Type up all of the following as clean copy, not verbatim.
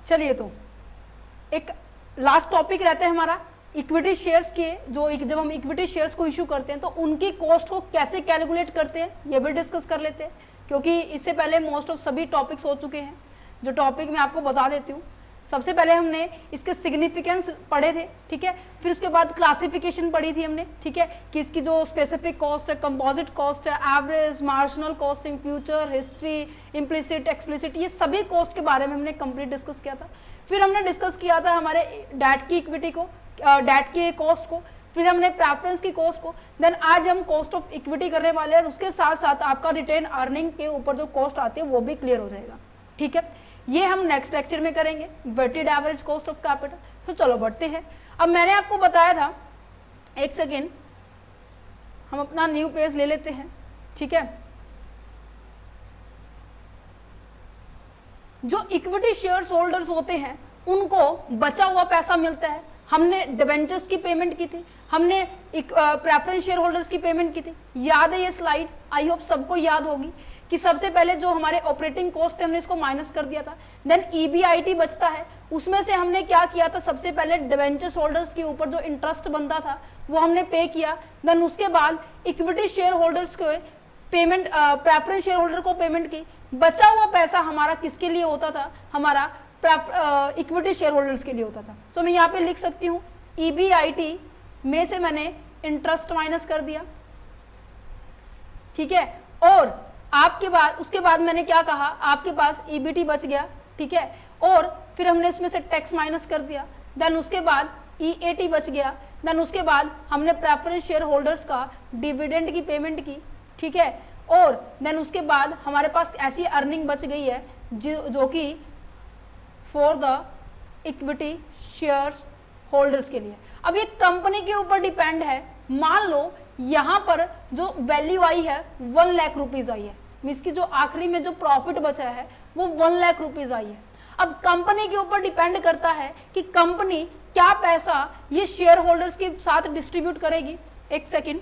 चलिए तो एक लास्ट टॉपिक रहता है हमारा इक्विटी शेयर्स के, जो जब हम इक्विटी शेयर्स को इशू करते हैं तो उनकी कॉस्ट को कैसे कैलकुलेट करते हैं ये भी डिस्कस कर लेते हैं, क्योंकि इससे पहले मोस्ट ऑफ सभी टॉपिक्स हो चुके हैं। जो टॉपिक मैं आपको बता देती हूँ, सबसे पहले हमने इसके सिग्निफिकेंस पढ़े थे, ठीक है। फिर उसके बाद क्लासिफिकेशन पढ़ी थी हमने, ठीक है, कि इसकी जो स्पेसिफिक कॉस्ट है, कंपोजिट कॉस्ट है, average, marginal costing, future, history, implicit, explicit, ये सभी कॉस्ट के बारे में हमने कंप्लीट डिस्कस किया था। फिर हमने डिस्कस किया था हमारे डैट की इक्विटी को, डैट के कॉस्ट को, फिर हमने प्रेफरेंस की कॉस्ट को, देन आज हम कॉस्ट ऑफ इक्विटी करने वाले हैं और उसके साथ साथ आपका रिटेन अर्निंग के ऊपर जो कॉस्ट आती है वो भी क्लियर हो जाएगा, ठीक है। ये हम नेक्स्ट लेक्चर में करेंगे, weighted average cost of capital. तो चलो बढ़ते हैं। अब मैंने आपको बताया था, एक सेकेंड हम अपना न्यू पेज ले लेते हैं, ठीक है। जो इक्विटी शेयर्स होल्डर्स होते हैं उनको बचा हुआ पैसा मिलता है। हमने डिबेंचर्स की पेमेंट की थी, हमने प्रेफरेंस शेयर होल्डर्स की पेमेंट की थी, याद है ये स्लाइड? आई होप सबको याद होगी कि सबसे पहले जो हमारे ऑपरेटिंग कॉस्ट है हमने इसको माइनस कर दिया था, देन EBIT बचता है, उसमें से हमने क्या किया था, सबसे पहले डिबेंचर्स होल्डर्स के ऊपर जो इंटरेस्ट बनता था वो हमने पे किया, देन उसके बाद इक्विटी शेयर होल्डर्स को पेमेंट, प्रेफरेंस शेयर होल्डर को पेमेंट की। बचा हुआ पैसा हमारा किसके लिए होता था, हमारा इक्विटी शेयर होल्डर्स के लिए होता था। तो मैं यहाँ पे लिख सकती हूँ EBIT में से मैंने इंटरेस्ट माइनस कर दिया, ठीक है। और आपके बाद उसके बाद मैंने क्या कहा, आपके पास EBT बच गया, ठीक है। और फिर हमने इसमें से टैक्स माइनस कर दिया, देन उसके बाद EAT बच गया, देन उसके बाद हमने प्रेफरेंस शेयर होल्डर्स का डिविडेंड की पेमेंट की, ठीक है। और देन उसके बाद हमारे पास ऐसी अर्निंग बच गई है जो कि for the equity shares holders के लिए। अब ये कंपनी के ऊपर डिपेंड है। मान लो यहाँ पर जो वैल्यू आई है 1 लाख रुपीज आई है, मीन्स की जो आखिरी में जो प्रॉफिट बचा है वो 1 लाख रुपीज आई है। अब कंपनी के ऊपर डिपेंड करता है कि कंपनी क्या पैसा ये शेयर होल्डर्स के साथ डिस्ट्रीब्यूट करेगी। एक सेकेंड,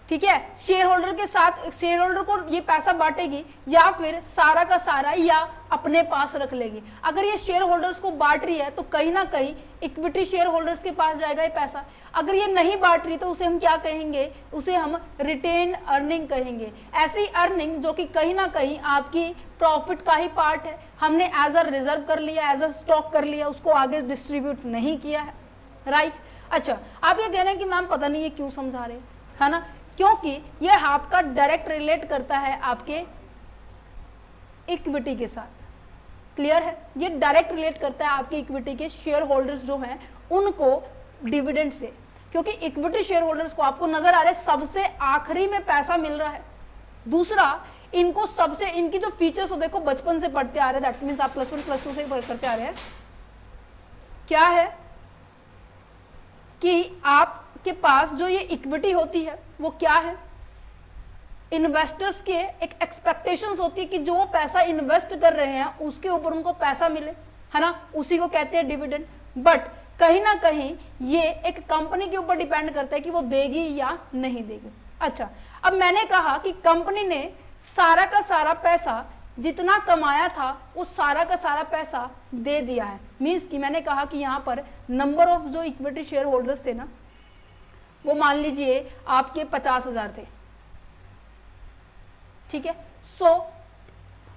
ठीक है, शेयर होल्डर के साथ शेयर होल्डर को ये पैसा बांटेगी या फिर सारा का सारा या अपने पास रख लेगी। अगर ये शेयर होल्डर्स को बांट रही है तो कहीं ना कहीं इक्विटी शेयर होल्डर्स के पास जाएगा ये पैसा। अगर ये नहीं बांट रही तो उसे हम क्या कहेंगे, उसे हम रिटेन अर्निंग कहेंगे। ऐसी अर्निंग जो कि कहीं ना कहीं आपकी प्रॉफिट का ही पार्ट है, हमने एज अ रिजर्व कर लिया, एज अ स्टॉक कर लिया, उसको आगे डिस्ट्रीब्यूट नहीं किया है, राइट। अच्छा, आप ये कह रहे हैं कि मैम पता नहीं ये क्यों समझा रहे है ना, क्योंकि ये आपका डायरेक्ट रिलेट करता है आपके इक्विटी के साथ। क्लियर है, ये डायरेक्ट रिलेट करता है आपके इक्विटी के शेयर होल्डर्स जो हैं उनको डिविडेंड से, क्योंकि इक्विटी शेयर होल्डर्स को आपको नजर आ रहा है सबसे आखिरी में पैसा मिल रहा है। दूसरा, इनको सबसे इनकी जो फीचर्स हो देखो बचपन से पढ़ते आ रहे हैं, दैट मीन्स आप +1 +2 से करते आ रहे हैं। क्या है कि आपके पास जो ये इक्विटी होती है वो क्या है, इन्वेस्टर्स के एक एक्सपेक्टेशंस होती है कि जो पैसा इन्वेस्ट कर रहे हैं उसके ऊपर उनको पैसा मिले, है ना, उसी को कहते हैं डिविडेंड। बट कहीं ना कहीं ये एक कंपनी के ऊपर डिपेंड करता है कि वो देगी या नहीं देगी। अच्छा, अब मैंने कहा कि कंपनी ने सारा का सारा पैसा जितना कमाया था वो सारा का सारा पैसा दे दिया है। मीन्स कि मैंने कहा कि यहाँ पर नंबर ऑफ जो इक्विटी शेयर होल्डर्स थे ना, वो मान लीजिए आपके 50,000 थे, ठीक है। सो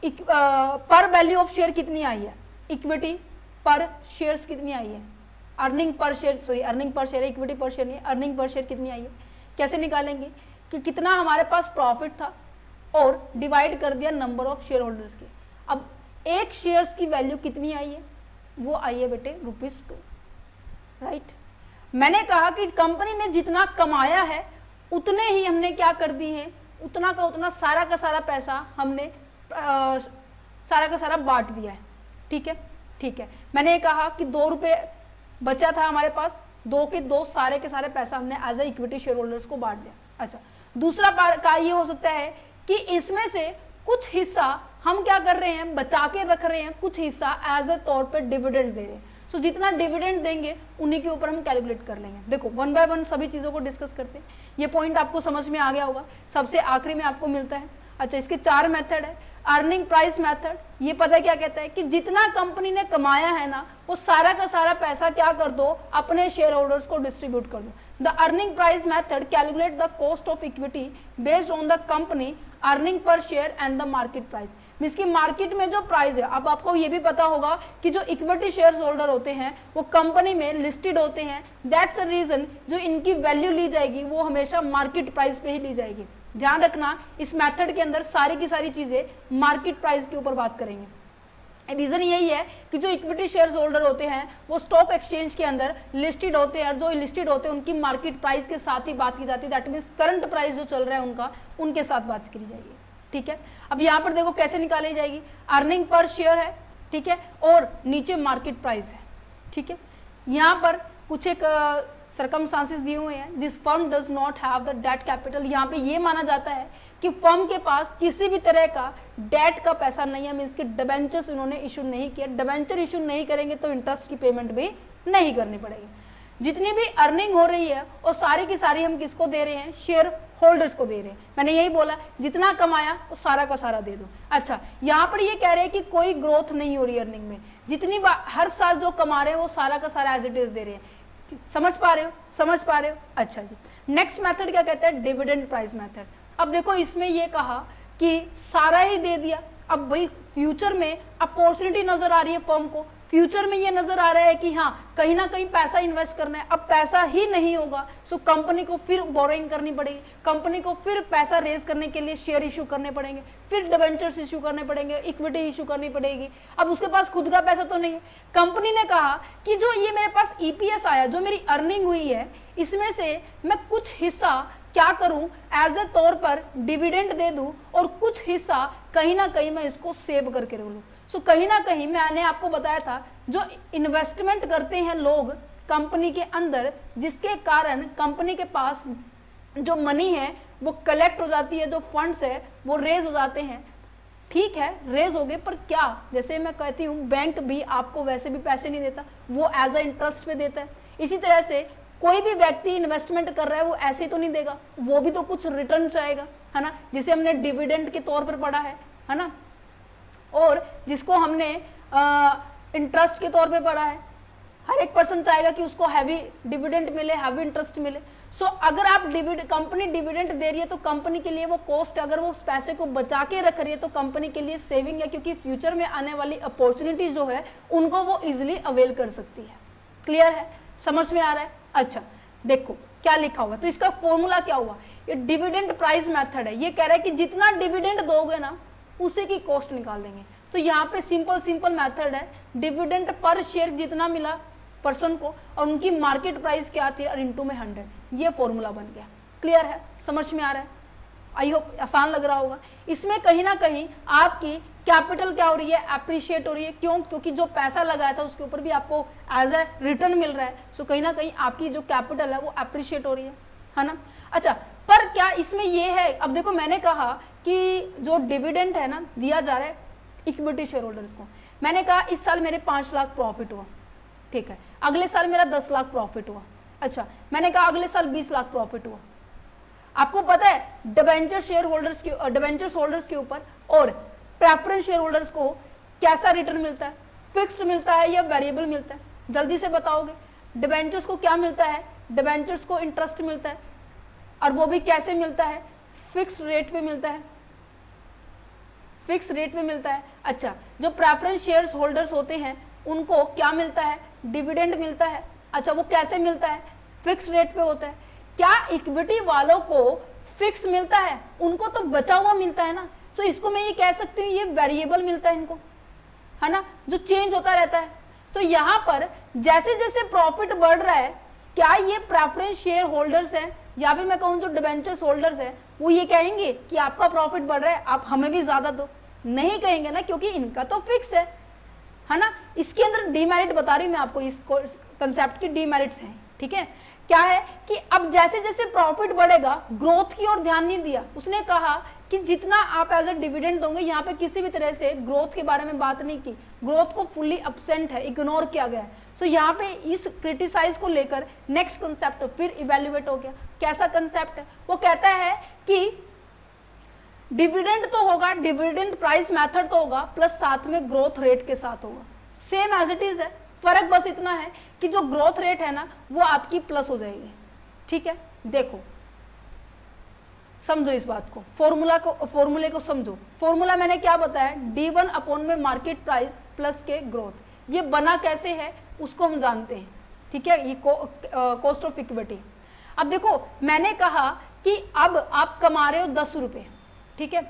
पर वैल्यू ऑफ शेयर कितनी आई है, इक्विटी पर शेयर्स कितनी आई है, earning per share, sorry earning per share, equity पर शेयर नहीं, अर्निंग पर शेयर कितनी आई है। कैसे निकालेंगे कि कितना हमारे पास प्रॉफिट था और डिवाइड कर दिया नंबर ऑफ शेयर होल्डर्स की। अब एक शेयर्स की वैल्यू कितनी आई है, वो आई है बेटे ₹2, राइट। मैंने कहा कि कंपनी ने जितना कमाया है उतने ही हमने क्या कर दी है, उतना का उतना सारा का सारा पैसा हमने सारा का सारा बांट दिया है, ठीक है, ठीक है। मैंने कहा कि ₹2 बचा था हमारे पास, 2 के 2 सारे के सारे पैसा हमने as a equity shareholders को बांट दिया। अच्छा, दूसरा का ये हो सकता है कि इसमें से कुछ हिस्सा हम क्या कर रहे हैं, बचा के रख रहे हैं, कुछ हिस्सा एज ए तौर पे डिविडेंड दे रहे हैं। सो जितना डिविडेंड देंगे उन्हीं के ऊपर हम कैलकुलेट कर लेंगे। देखो 1 बाय 1 सभी चीज़ों को डिस्कस करते हैं। ये पॉइंट आपको समझ में आ गया होगा। सबसे आखिरी में आपको मिलता है अच्छा, इसके 4 मेथड है। अर्निंग प्राइस मेथड, ये पता क्या कहता है कि जितना कंपनी ने कमाया है ना, वो सारा का सारा पैसा क्या कर दो, अपने शेयर होल्डर्स को डिस्ट्रीब्यूट कर दो। The earning price method calculate the cost of equity based on the company earning per share and the market price. Means की मार्केट में जो प्राइस है, अब आपको ये भी पता होगा कि जो इक्विटी शेयर होल्डर होते हैं वो कंपनी में लिस्टेड होते हैं, दैट्स अ रीजन जो इनकी वैल्यू ली जाएगी वो हमेशा मार्केट प्राइस पे ही ली जाएगी। ध्यान रखना, इस मेथड के अंदर सारी की सारी चीजें मार्केट प्राइस के ऊपर बात करेंगे। रीजन यही है कि जो इक्विटी शेयर होल्डर होते हैं वो स्टॉक एक्सचेंज के अंदर लिस्टेड होते हैं, और जो लिस्टेड होते हैं उनकी मार्केट प्राइस के साथ ही बात की जाती है, दैट मीन्स करंट प्राइस जो चल रहा है उनका, उनके साथ बात की जाएगी। ठीक है, अब यहाँ पर देखो कैसे निकाली जाएगी, अर्निंग पर शेयर है, ठीक है, और नीचे मार्केट प्राइस है। ठीक है, यहाँ पर कुछ एक सर्कमस्टांसेस दिए हुए हैं। This firm does not have the debt capital, यहाँ पे ये माना जाता है कि फर्म के पास किसी भी तरह का डेट का पैसा नहीं है, मीन्स कि डिबेंचर्स उन्होंने इशू नहीं किया। डिबेंचर इशू नहीं करेंगे तो इंटरेस्ट की पेमेंट भी नहीं करनी पड़ेगी। जितनी भी अर्निंग हो रही है और सारी की सारी हम किसको दे रहे हैं, शेयर होल्डर्स को दे रहे हैं। मैंने यही बोला, जितना कमाया वो सारा का सारा दे दो। अच्छा, यहाँ पर ये कह रहे हैं कि कोई ग्रोथ नहीं हो रही अर्निंग में, जितनी हर साल जो कमा रहे हैं वो सारा का सारा एज इट इज दे रहे हैं। समझ पा रहे हो, समझ पा रहे हो? अच्छा जी, नेक्स्ट मेथड क्या कहता है, डिविडेंड प्राइस मेथड। अब देखो इसमें ये कहा कि सारा ही दे दिया। अब भाई फ्यूचर में अपॉर्चुनिटी नजर आ रही है फर्म को, फ्यूचर में ये नजर आ रहा है कि हाँ कहीं ना कहीं पैसा इन्वेस्ट करना है। अब पैसा ही नहीं होगा, सो कंपनी को फिर बोरोइंग करनी पड़ेगी, कंपनी को फिर पैसा रेज करने के लिए शेयर इशू करने पड़ेंगे, फिर डिबेंचर्स इशू करने पड़ेंगे, इक्विटी इशू करनी पड़ेगी। अब उसके पास खुद का पैसा तो नहीं है। कंपनी ने कहा कि जो ये मेरे पास ईपीएस आया, जो मेरी अर्निंग हुई है, इसमें से मैं कुछ हिस्सा क्या करूं, एज ए तौर पर डिविडेंड दे दूं, और कुछ हिस्सा कहीं ना कहीं मैं इसको सेव करके रख लूं। सो कहीं ना कहीं मैंने आपको बताया था, जो इन्वेस्टमेंट करते हैं लोग कंपनी के अंदर, जिसके कारण कंपनी के पास जो मनी है वो कलेक्ट हो जाती है, जो फंड्स है वो रेज हो जाते हैं। ठीक है, रेज हो गए, पर क्या, जैसे मैं कहती हूँ बैंक भी आपको वैसे भी पैसे नहीं देता, वो एज अ इंटरेस्ट पे देता है। इसी तरह से कोई भी व्यक्ति इन्वेस्टमेंट कर रहा है वो ऐसे तो नहीं देगा, वो भी तो कुछ रिटर्न चाहेगा, है ना, जिसे हमने डिविडेंड के तौर पर पढ़ा है ना, और जिसको हमने इंटरेस्ट के तौर पे पढ़ा है। हर एक पर्सन चाहेगा कि उसको हैवी डिविडेंड मिले, हैवी इंटरेस्ट मिले। सो अगर आप कंपनी डिविडेंड दे रही है तो कंपनी के लिए वो कॉस्ट, अगर वो उस पैसे को बचा के रख रही है तो कंपनी के लिए सेविंग है, क्योंकि फ्यूचर में आने वाली अपॉर्चुनिटी जो है उनको वो इजिली अवेल कर सकती है। क्लियर है, समझ में आ रहा है? अच्छा देखो क्या लिखा हुआ, तो इसका फॉर्मूला क्या हुआ, ये डिविडेंड प्राइस मेथड है। ये कह रहा है कि जितना डिविडेंड दोगे ना उसी की कॉस्ट निकाल देंगे। तो यहाँ पे सिंपल मेथड है, डिविडेंड पर शेयर जितना मिला पर्सन को और उनकी मार्केट प्राइस क्या थी और इनटू में 100, ये फॉर्मूला बन गया। क्लियर है, समझ में आ रहा है? आई होप आसान लग रहा होगा। इसमें कहीं ना कहीं आपकी कैपिटल क्या हो रही है, अप्रिशिएट हो रही है। क्यों? क्योंकि जो पैसा लगाया था उसके ऊपर भी आपको एज ए रिटर्न मिल रहा है। सो कहीं ना कहीं आपकी जो कैपिटल है वो अप्रिशिएट हो रही है ना। अच्छा, पर क्या इसमें ये है, अब देखो मैंने कहा कि जो डिविडेंड है ना दिया जा रहा है इक्विटी शेयर होल्डर्स को, मैंने कहा इस साल मेरे 5 लाख प्रॉफिट हुआ, ठीक है, अगले साल मेरा 10 लाख प्रॉफिट हुआ। अच्छा, मैंने कहा अगले साल 20 लाख प्रॉफिट हुआ। आपको पता है डिबेंचर शेयर होल्डर्स के, डिबेंचर्स होल्डर्स के ऊपर और प्रेफरेंस शेयर होल्डर्स को कैसा रिटर्न मिलता है, फिक्स्ड मिलता है या वेरिएबल मिलता है? जल्दी से बताओगे। डिबेंचर्स को क्या मिलता है, डिबेंचर्स को इंटरेस्ट मिलता है, और वो भी कैसे मिलता है, फिक्स रेट पे मिलता है, फिक्स रेट पे मिलता है। अच्छा, जो प्रेफरेंस शेयर्स होल्डर्स होते हैं उनको क्या मिलता है, डिविडेंड मिलता है। अच्छा, वो कैसे मिलता है, फिक्स रेट पे होता है। क्या इक्विटी वालों को फिक्स मिलता है? उनको तो बचा हुआ मिलता है ना। सो इसको मैं ये कह सकती हूँ ये वेरिएबल मिलता है इनको, है ना, जो चेंज होता रहता है। सो यहाँ पर जैसे जैसे प्रॉफिट बढ़ रहा है, क्या ये प्रेफरेंस शेयर होल्डर्स हैं या फिर मैं कहूँ जो डिबेंचर्स होल्डर्स हैं वो ये कहेंगे कि आपका प्रॉफिट बढ़ रहा है आप हमें भी ज्यादा दो? नहीं कहेंगे ना, क्योंकि इनका तो फिक्स है ना। इसके अंदर डीमेरिट बता रही हूँ मैं आपको, इस कंसेप्ट की डीमेरिट्स हैं। ठीक है, क्या है कि अब जैसे जैसे प्रॉफिट बढ़ेगा, ग्रोथ की ओर ध्यान नहीं दिया। उसने कहा कि जितना आप एज ए डिविडेंड दोगे, यहाँ पे किसी भी तरह से ग्रोथ के बारे में बात नहीं की, ग्रोथ को फुल्ली एब्सेंट है, इग्नोर किया गया है। सो यहाँ पे इस क्रिटिसाइज को लेकर नेक्स्ट कंसेप्ट फिर इवेल्युएट हो गया। कैसा कंसेप्ट है? वो कहता है कि डिविडेंड तो होगा, डिविडेंड प्राइस मेथड तो होगा, प्लस साथ में ग्रोथ रेट के साथ होगा, सेम एज इट इज है। फर्क बस इतना है कि जो ग्रोथ रेट है ना वो आपकी प्लस हो जाएगी, ठीक है। देखो समझो इस बात को, फॉर्मूले को समझो। फॉर्मूला मैंने क्या बताया, D1 अपॉन में मार्केट प्राइस प्लस के ग्रोथ। ये बना कैसे है उसको हम जानते हैं, ठीक है। ये कॉस्ट ऑफ इक्विटी। अब देखो मैंने कहा कि अब आप कमा रहे हो 10 रुपए, ठीक है।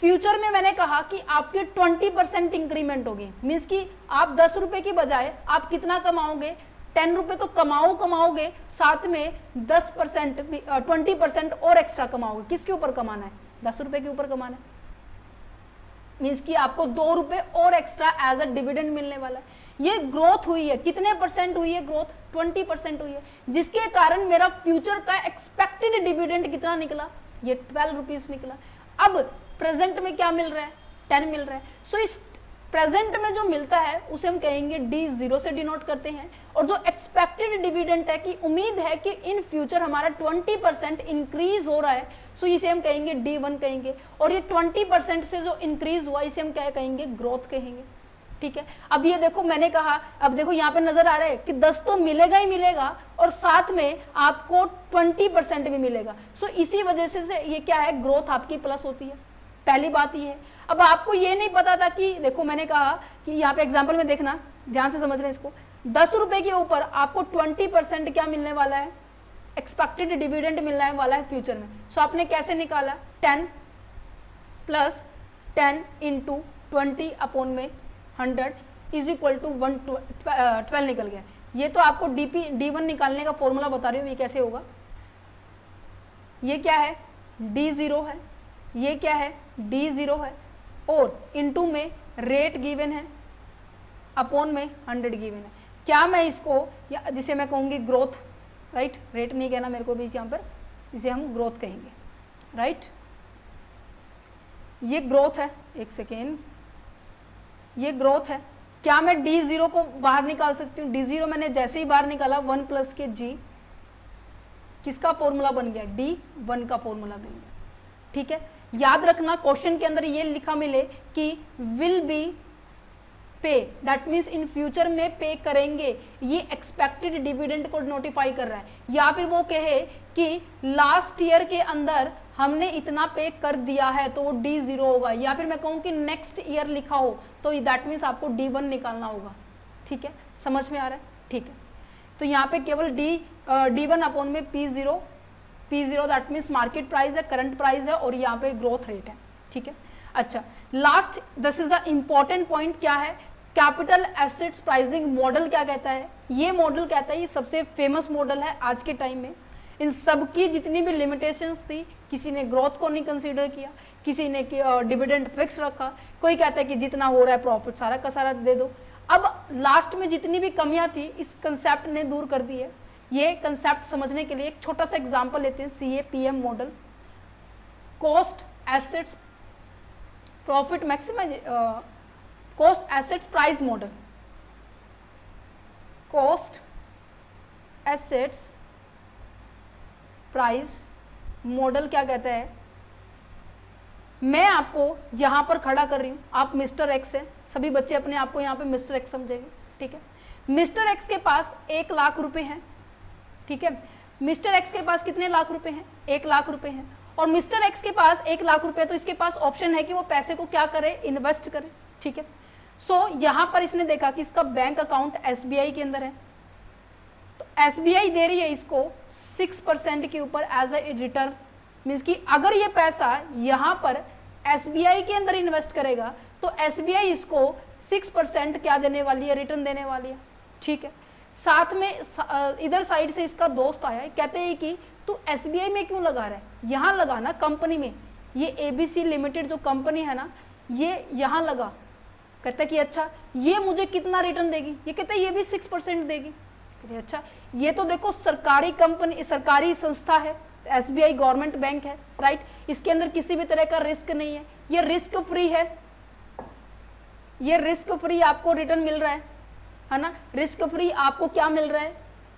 फ्यूचर में मैंने कहा कि आपके 20% इंक्रीमेंट होगी, मीन्स कि आप 10 रुपए की बजाय आप कितना कमाओगे, 10 रुपए तो कमाओगे, साथ में 10% 20% और एक्स्ट्रा कमाओगे। किसके ऊपर कमाना है, 10 रुपए के ऊपर कमाना है, मीन्स कि आपको 2 रुपए और एक्स्ट्रा एज अ डिविडेंड मिलने वाला है। ये ग्रोथ हुई है, कितने परसेंट हुई है ग्रोथ, 20% हुई है, जिसके कारण मेरा फ्यूचर का एक्सपेक्टेड डिविडेंड कितना निकला, ये 12 रुपीज निकला। अब प्रेजेंट में क्या मिल रहा है, 10 मिल रहा है। सो इस प्रेजेंट में जो मिलता है उसे हम कहेंगे D0 से डिनोट करते हैं, और जो एक्सपेक्टेड डिविडेंड है कि उम्मीद है कि इन फ्यूचर हमारा 20% इंक्रीज हो रहा है, सो इसे हम कहेंगे D1 कहेंगे। और ये 20% से जो इंक्रीज हुआ इसे हम क्या कहेंगे, ग्रोथ कहेंगे, ठीक है। अब ये देखो मैंने कहा, अब देखो यहाँ पे नजर आ रहा है कि 10 तो मिलेगा ही मिलेगा और साथ में आपको 20% भी मिलेगा। सो इसी वजह से ये क्या है, ग्रोथ आपकी प्लस होती है। पहली बात ये है। अब आपको ये नहीं पता था कि देखो मैंने कहा कि यहाँ पे एग्जाम्पल में देखना, ध्यान से समझ रहे हैं इसको, 10 रुपए के ऊपर आपको 20% क्या मिलने वाला है, एक्सपेक्टेड डिविडेंड मिलने वाला है फ्यूचर में। सो आपने कैसे निकाला, 10 प्लस 10 इंटू 20 अपॉन में 100 इज इक्वल टू 12 निकल गया। ये तो आपको D1 निकालने का फॉर्मूला बता रही हूँ, ये कैसे होगा। ये क्या है, D0 है, ये क्या है, D0 है, और इनटू में रेट गिवन है, अपॉन में 100 गिवन है। क्या मैं इसको, या जिसे मैं कहूँगी ग्रोथ, राइट, रेट नहीं कहना मेरे को भी यहाँ पर, इसे हम ग्रोथ कहेंगे, राइट। ये ग्रोथ है, एक सेकेंड, ये ग्रोथ है। क्या मैं D0 को बाहर निकाल सकती हूँ, D0 मैंने जैसे ही बाहर निकाला 1 प्लस के G, किसका फॉर्मूला बन गया, D1 का फॉर्मूला बन गया, ठीक है। याद रखना क्वेश्चन के अंदर ये लिखा मिले कि विल बी पे, दैट मीन्स इन फ्यूचर में पे करेंगे, ये एक्सपेक्टेड डिविडेंड को नोटिफाई कर रहा है। या फिर वो कहे कि लास्ट ईयर के अंदर हमने इतना पे कर दिया है तो वो D0 होगा, या फिर मैं कहूँ कि नेक्स्ट ईयर लिखा हो तो दैट मीन्स आपको D1 निकालना होगा, ठीक है। समझ में आ रहा है, ठीक है। तो यहाँ पे केवल D1 अपॉन में P0 that means market price है, करंट प्राइस है, और यहाँ पे ग्रोथ रेट है, ठीक है। अच्छा, last this is a important point, क्या है, कैपिटल एसेट्स प्राइसिंग मॉडल क्या कहता है। ये मॉडल कहता है, ये सबसे फेमस मॉडल है आज के टाइम में। इन सब की जितनी भी लिमिटेशंस थी, किसी ने ग्रोथ को नहीं कंसीडर किया, किसी ने डिविडेंड फिक्स रखा, कोई कहता है कि जितना हो रहा है प्रॉफिट सारा का सारा दे दो। अब लास्ट में जितनी भी कमियां थी इस कंसेप्ट ने दूर कर दी है। ये कंसेप्ट समझने के लिए एक छोटा सा एग्जांपल लेते हैं, CAPM model, cost assets profit maximise, cost assets price model, cost assets price model क्या कहता है। मैं आपको यहां पर खड़ा कर रही हूं, आप मिस्टर एक्स है, सभी बच्चे अपने आप को यहां पे मिस्टर एक्स समझेंगे, ठीक है। मिस्टर एक्स के पास 1 लाख रुपए हैं, ठीक है। मिस्टर एक्स के पास कितने लाख रुपए हैं, 1 लाख रुपए हैं, और मिस्टर एक्स के पास 1 लाख रुपए, तो इसके पास ऑप्शन है कि वो पैसे को क्या करे, इन्वेस्ट करे, ठीक है। सो यहां पर इसने देखा कि इसका बैंक अकाउंट SBI के अंदर है, तो SBI दे रही है इसको 6% के ऊपर एज ए रिटर्न, मीन्स कि अगर ये पैसा यहां पर SBI के अंदर इन्वेस्ट करेगा तो SBI इसको 6% क्या देने वाली है, रिटर्न देने वाली है, ठीक है। साथ में इधर साइड से इसका दोस्त आया, कहते हैं कि तू SBI में क्यों लगा रहा है, यहाँ लगा ना कंपनी में, ये ABC लिमिटेड जो कंपनी है ना, ये यहाँ लगा। कहता है कि अच्छा ये मुझे कितना रिटर्न देगी, ये कहता है ये भी 6% देगी। कहते अच्छा ये तो देखो सरकारी कंपनी, सरकारी संस्था है, SBI गवर्नमेंट बैंक है, राइट, इसके अंदर किसी भी तरह का रिस्क नहीं है, ये रिस्क फ्री है, ये रिस्क फ्री आपको रिटर्न मिल रहा है ना। रिस्क फ्री आपको क्या मिल रहा है,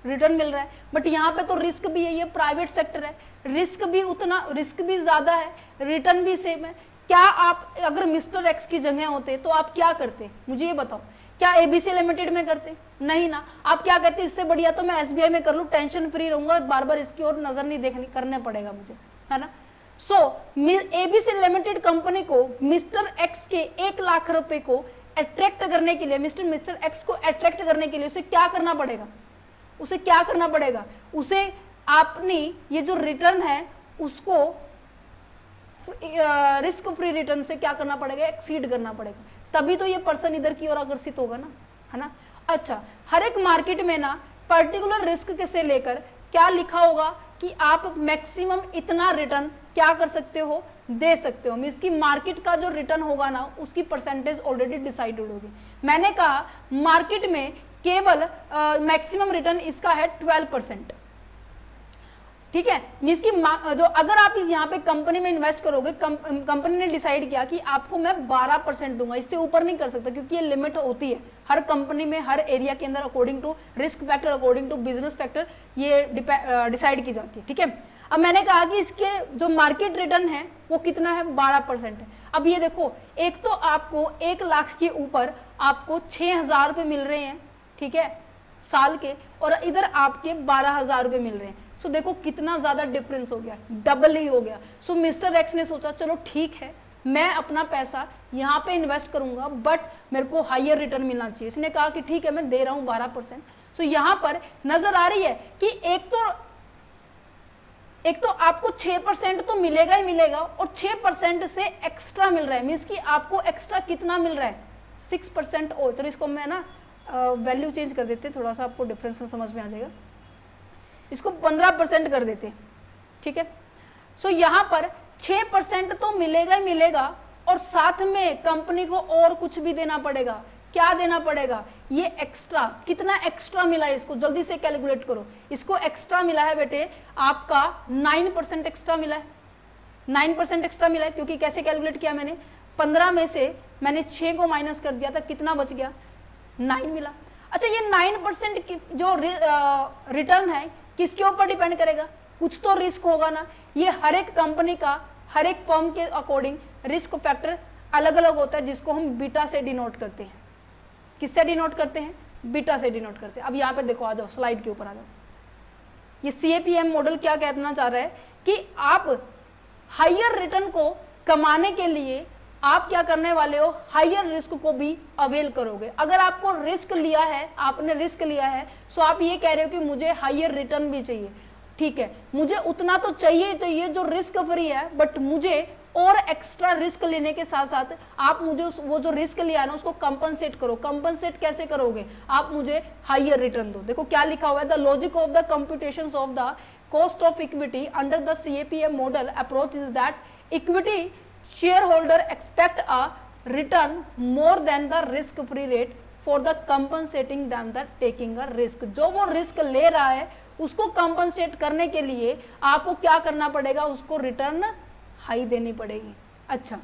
रिटर्न मिल रहा है, बट यहाँ पे तो रिस्क भी है, ये प्राइवेट सेक्टर है, रिस्क भी ज़्यादा है, रिटर्न भी सेम है। क्या आप अगर मिस्टर एक्स की जगह होते तो आप क्या करते, मुझे ये बताओ, क्या एबीसी लिमिटेड में करते? नहीं ना, आप क्या कहते, इससे बढ़िया तो मैं एसबीआई में कर लूँ, टेंशन फ्री रहूंगा, बार बार इसकी ओर नजर नहीं देखनी करने पड़ेगा मुझे, है ना। सो एबीसी लिमिटेड कंपनी को मिस्टर एक्स के 1 लाख रुपए को अट्रैक्ट करने के लिए, मिस्टर एक्स को अट्रैक्ट करने के लिए उसे क्या करना पड़ेगा, उसे क्या करना पड़ेगा, उसे अपनी ये जो रिटर्न है उसको रिस्क फ्री रिटर्न से क्या करना पड़ेगा, एक्सीड करना पड़ेगा, तभी तो ये पर्सन इधर की ओर आकर्षित होगा ना, है ना। अच्छा, हर एक मार्केट में ना पर्टिकुलर रिस्क से लेकर क्या लिखा होगा कि आप मैक्सिमम इतना रिटर्न क्या कर सकते हो, दे सकते हो, मींस की मार्केट का जो रिटर्न होगा ना उसकी परसेंटेज ऑलरेडी डिसाइडेड होगी। मैंने कहा मार्केट में केवल मैक्सिमम रिटर्न इसका है 12%, ठीक है। मींस की जो अगर आप इस यहाँ पे कंपनी में इन्वेस्ट करोगे, कंपनी ने डिसाइड किया कि आपको मैं 12% दूंगा, इससे ऊपर नहीं कर सकता, क्योंकि ये लिमिट होती है हर कंपनी में, हर एरिया के अंदर, according to risk factor, according to business factor, ये डिसाइड की जाती है, ठीक है। अब मैंने कहा कि इसके जो मार्केट रिटर्न है वो कितना है, 12% है। अब ये देखो, एक तो आपको 1 लाख के ऊपर आपको 6,000 रुपये मिल रहे हैं, ठीक है, साल के, और इधर आपके 12,000 रुपये मिल रहे हैं। सो देखो कितना ज्यादा डिफरेंस हो गया, डबल ही हो गया। सो मिस्टर एक्स ने सोचा चलो ठीक है, मैं अपना पैसा यहाँ पे इन्वेस्ट करूंगा, बट मेरे को हायर रिटर्न मिलना चाहिए। इसने कहा कि ठीक है मैं दे रहा हूँ 12%। सो यहाँ पर नजर आ रही है कि एक तो आपको 6% तो मिलेगा ही मिलेगा, और 6% से एक्स्ट्रा मिल रहा है, मीन्स कि आपको एक्स्ट्रा कितना मिल रहा है, 6%। ओ चलो इसको मैं ना वैल्यू चेंज कर देते, थोड़ा सा आपको डिफरेंस समझ में आ जाएगा, इसको 15% कर देते, ठीक है। सो यहाँ पर 6% तो मिलेगा ही मिलेगा, और साथ में कंपनी को और कुछ भी देना पड़ेगा। क्या देना पड़ेगा, ये एक्स्ट्रा, कितना एक्स्ट्रा मिला है, इसको जल्दी से कैलकुलेट करो। इसको एक्स्ट्रा मिला है बेटे आपका 9% एक्स्ट्रा मिला है, 9% एक्स्ट्रा मिला है, क्योंकि कैसे कैलकुलेट किया मैंने, 15 में से मैंने 6 को माइनस कर दिया था, कितना बच गया, 9 मिला। अच्छा, ये 9% की जो रिटर्न है किसके ऊपर डिपेंड करेगा, कुछ तो रिस्क होगा ना। ये हर एक कंपनी का, हर एक फर्म के अकॉर्डिंग रिस्क फैक्टर अलग अलग होता है, जिसको हम बीटा से डिनोट करते हैं। किससे डिनोट करते हैं, बीटा से डिनोट करते हैं। अब यहाँ पे देखो, आ जाओ स्लाइड के ऊपर आ जाओ। ये CAPM मॉडल क्या कहना चाह रहा है कि आप हायर रिटर्न को कमाने के लिए आप क्या करने वाले हो, हायर रिस्क को भी अवेल करोगे। अगर आपको रिस्क लिया है, आपने रिस्क लिया है, सो आप ये कह रहे हो कि मुझे हायर रिटर्न भी चाहिए, ठीक है, मुझे उतना तो चाहिए जो रिस्क फ्री है, बट मुझे और एक्स्ट्रा रिस्क लेने के साथ साथ आप मुझे वो जो रिस्क लिया है ना उसको कंपनसेट करो। कंपनसेट कैसे करोगे, आप मुझे हायर रिटर्न दो। देखो क्या लिखा हुआ है, the logic of the computations of the cost of equity under the CAPM model approach is that equity shareholder expect a return more than the risk free rate for the compensating them that taking a risk। जो वो risk ले रहा है उसको compensate करने के लिए आपको क्या करना पड़ेगा, उसको रिटर्न हाई देनी पड़ेगी। अच्छा,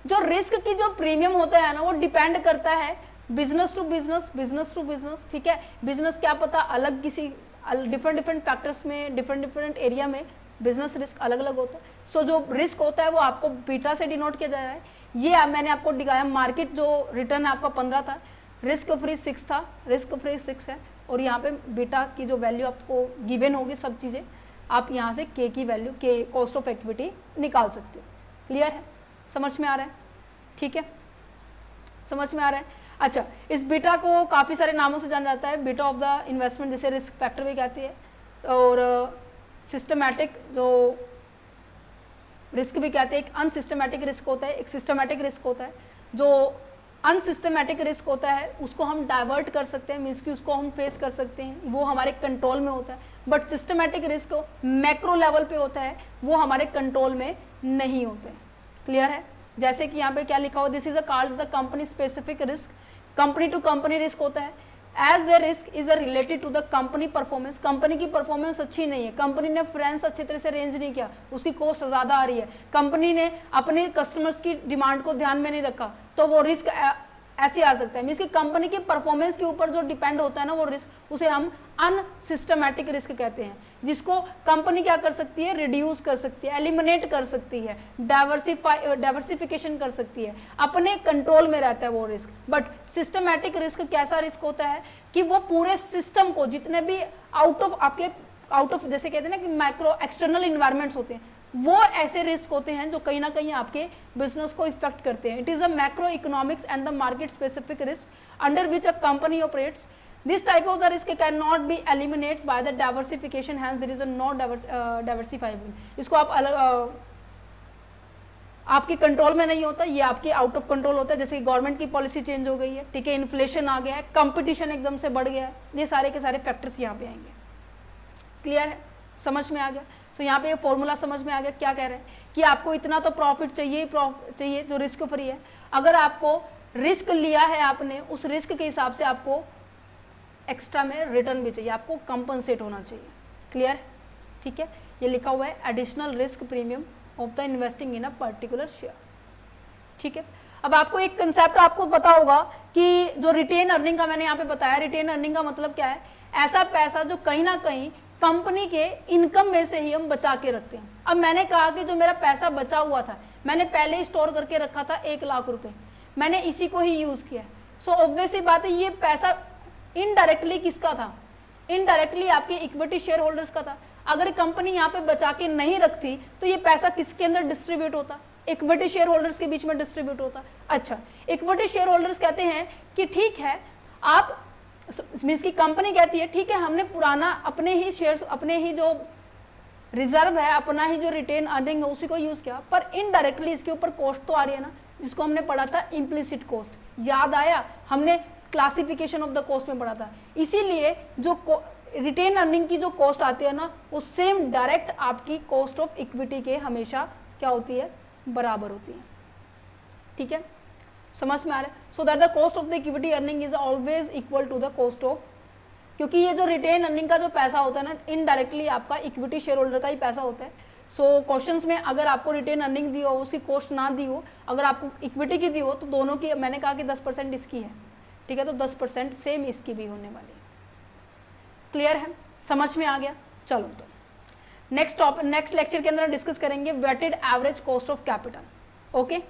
जो रिस्क की जो प्रीमियम होता है ना वो डिपेंड करता है बिजनेस टू बिजनेस, ठीक है। बिजनेस क्या पता अलग किसी डिफरेंट फैक्टर्स में, डिफरेंट एरिया में बिजनेस रिस्क अलग अलग होता है। सो जो रिस्क होता है वो आपको बीटा से डिनोट किया जा रहा है। ये मैंने आपको दिखाया, मार्केट जो रिटर्न है आपका 15 था, रिस्क फ्री 6 था, रिस्क फ्री 6 है, और यहाँ पे बीटा की जो वैल्यू आपको गिवन होगी, सब चीज़ें आप यहाँ से के की वैल्यू, के कॉस्ट ऑफ इक्विटी निकाल सकते हो। क्लियर है, समझ में आ रहा है, ठीक है, समझ में आ रहा है। अच्छा, इस बीटा को काफ़ी सारे नामों से जाना जाता है, बीटा ऑफ द इन्वेस्टमेंट, जिसे रिस्क फैक्टर भी कहती है, और सिस्टमैटिक जो रिस्क भी कहते हैं। एक अनसिस्टमैटिक रिस्क होता है, एक सिस्टमैटिक रिस्क होता है। जो अनसिस्टमैटिक रिस्क होता है उसको हम डाइवर्ट कर सकते हैं, मीन्स कि उसको हम फेस कर सकते हैं, वो हमारे कंट्रोल में होता है। But systematic risk macro level पे होता है, वो हमारे कंट्रोल में नहीं होते हैं। क्लियर है, जैसे कि यहाँ पे क्या लिखा हुआ, this is a called the company specific risk. Company to company risk होता है, as the risk is related to the company performance. Company की परफॉर्मेंस अच्छी नहीं है, कंपनी ने फाइनेंस अच्छी तरह से अरेंज नहीं किया, उसकी कॉस्ट ज़्यादा आ रही है, कंपनी ने अपने कस्टमर्स की डिमांड को ध्यान में नहीं रखा, तो वो रिस्क ऐसे आ सकता है। मीन्स कि कंपनी की परफॉर्मेंस के ऊपर जो डिपेंड होता है ना वो रिस्क, उसे हम अनसिस्टमैटिक रिस्क कहते हैं, जिसको कंपनी क्या कर सकती है, रिड्यूस कर सकती है, एलिमिनेट कर सकती है, डाइवर्सिफिकेशन कर सकती है, अपने कंट्रोल में रहता है वो रिस्क। बट सिस्टमैटिक रिस्क कैसा रिस्क होता है कि वो पूरे सिस्टम को, जितने भी आउट ऑफ जैसे कहते हैं ना कि माइक्रो एक्सटर्नल इन्वायरमेंट्स होते हैं, वो ऐसे रिस्क होते हैं जो कहीं ना कहीं आपके बिजनेस को इफेक्ट करते हैं। It is a macro economics and the market specific risk under which a company operates. This type of the risk can not be eliminated by the diversification, hence there is a not diversifiable. इसको आप आपके control में नहीं होता, ये आपके out of control होता है। जैसे गवर्नमेंट की पॉलिसी चेंज हो गई है, ठीक है, इन्फ्लेशन आ गया है, कंपटीशन एकदम से बढ़ गया है, ये सारे के सारे फैक्टर्स यहाँ पे आएंगे। क्लियर है, समझ में आ गया? सो यहाँ पे ये फॉर्मूला समझ में आ गया। क्या कह रहे हैं कि आपको इतना तो प्रॉफिट चाहिए जो रिस्क फ्री है। अगर आपको रिस्क लिया है आपने, उस रिस्क के हिसाब से आपको एक्स्ट्रा में रिटर्न भी चाहिए, आपको कंपनसेट होना चाहिए। क्लियर, ठीक है, ये लिखा हुआ है additional risk premium of the investing in a particular share. ठीक है, अब आपको एक कंसेप्ट आपको पता होगा कि जो रिटेन अर्निंग का मैंने यहाँ पे बताया, रिटेन अर्निंग का मतलब क्या है, ऐसा पैसा जो कहीं ना कहीं कंपनी के इनकम में से ही हम बचा के रखते हैं। अब मैंने कहा कि जो मेरा पैसा बचा हुआ था, मैंने पहले ही स्टोर करके रखा था 1 लाख रुपए, मैंने इसी को ही यूज किया। सो ऑब्वियस सी बात है, ये पैसा इनडायरेक्टली किसका था, इनडायरेक्टली आपके इक्विटी शेयर होल्डर्स का था। अगर कंपनी यहाँ पे बचा के नहीं रखती तो ये पैसा किसके अंदर डिस्ट्रीब्यूट होता, इक्विटी शेयर होल्डर्स के बीच में डिस्ट्रीब्यूट होता। अच्छा, इक्विटी शेयर होल्डर्स कहते हैं कि ठीक है, आप मीन्स की कंपनी कहती है ठीक है, हमने पुराना अपने ही शेयर्स, अपने ही जो रिजर्व है, अपना ही जो रिटेन अर्निंग है उसी को यूज किया, पर इनडायरेक्टली इसके ऊपर कॉस्ट तो आ रही है ना, जिसको हमने पढ़ा था इम्प्लिसिट कॉस्ट। याद आया, हमने क्लासिफिकेशन ऑफ द कॉस्ट में पढ़ा था। इसीलिए जो रिटेन अर्निंग की जो कॉस्ट आती है ना, वो सेम डायरेक्ट आपकी कॉस्ट ऑफ इक्विटी के हमेशा क्या होती है, बराबर होती है। ठीक है, समझ में आ रहा है? So that the cost of the equity earning is always equal to the cost of, क्योंकि ये जो रिटेन अर्निंग का जो पैसा होता है ना, इनडायरेक्टली आपका इक्विटी शेयर होल्डर का ही पैसा होता है। सो क्वेश्चंस में अगर आपको रिटेन अर्निंग दी हो, उसकी कॉस्ट ना दी हो, अगर आपको इक्विटी की दी हो, तो दोनों की, मैंने कहा कि 10% इसकी है, ठीक है, तो 10% सेम इसकी भी होने वाली है। क्लियर है, समझ में आ गया? चलो तो नेक्स्ट लेक्चर के अंदर डिस्कस करेंगे weighted average cost of capital. Okay.